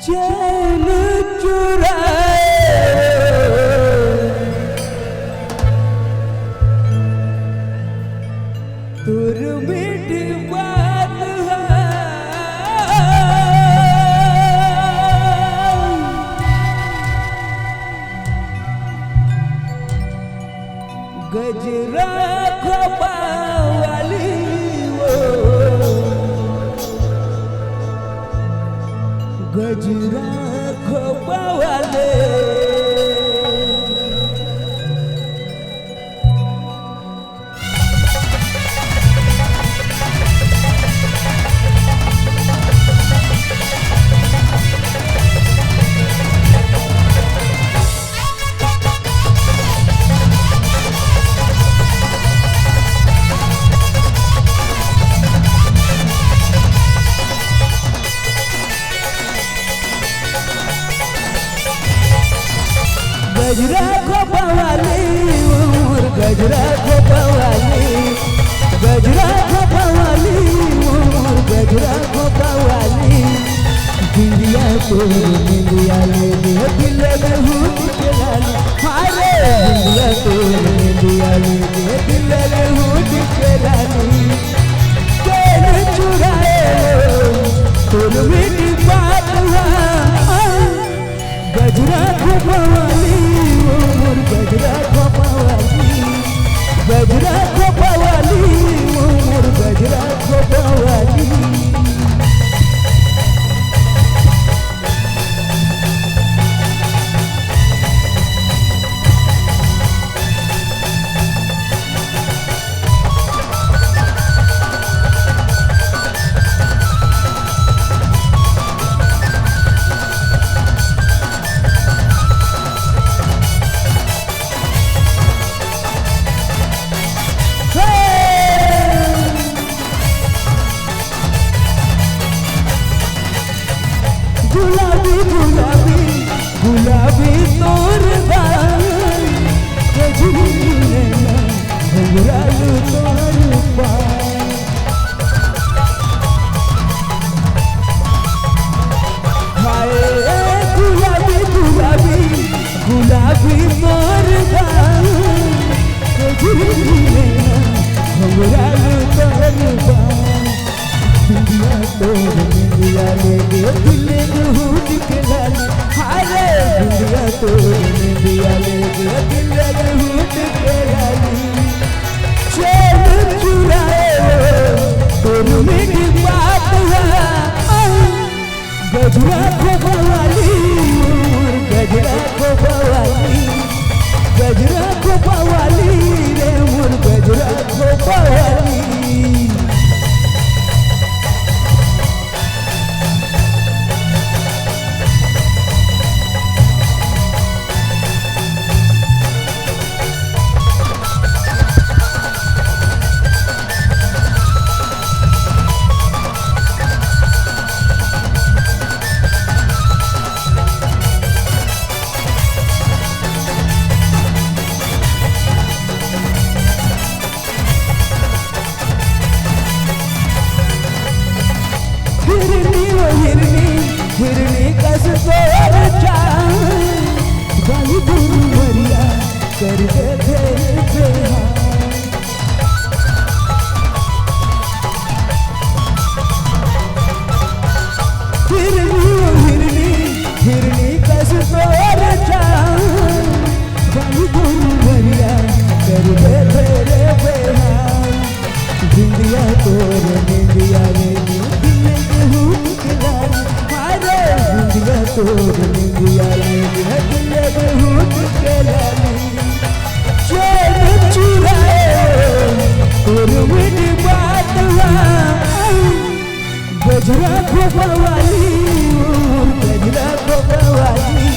चैन चुराए तुर मीठी बात है गजरा खपा वाली वो गजरा खपा वाले गजरा खोपा वाली उमर गजरा खोपा वाली गजरा खोपा वाली उमर गजरा खोपा वाली दिलिया तो दिलिया ले दिल में हुट के लाली हारे दिलिया तो दिलिया ले दिल में हुट के लाली चैन चुराए तुर मीठी बात गजरा खोपा वाली गजरा खोपा वाली गजरा खोपा वाली उमर गजरा खोपा वाली गुलाबी गुलाबी गुलाबी तोर गाल गजरी नैना घुंघरालू तोर पाल हाय गुलाबी गुलाबी गुलाबी तोर गाल गजरी नैना घुंघरालू तोर पाल दुनिया तोर दुनिया ले दिल हुट के लाली हारे दुनिया तोर दुनिया ले दिल हुट के लाली चैन चुराए तुर मीठी बात है गजरा खोपा वाली गजरा खोपा वाली गजरा खोपा वाली रे मोर गजरा खोपा वाली हिरनी कस तोर चाल बाली दूर मरिया कर दे बेहाल हिरनी हिरनी कस तोर चाल बाली दूर मरिया कर दे बेहाल जिंदिया तोर निंदिया रे दिया तोर निंदिया ले दिल हुट के लाली चैन चुराए तुर मीठी बात गजरा खोपा वाली गजरा खोपा वाली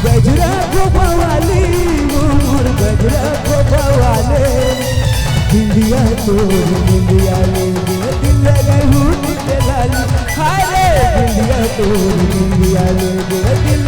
गजरा खोपा वाली उमर गजरा खोपा वाले दिलिया तोर निंदिया ले दिल हुट के लाली हारे दिलिया तोर निंदिया ले दिल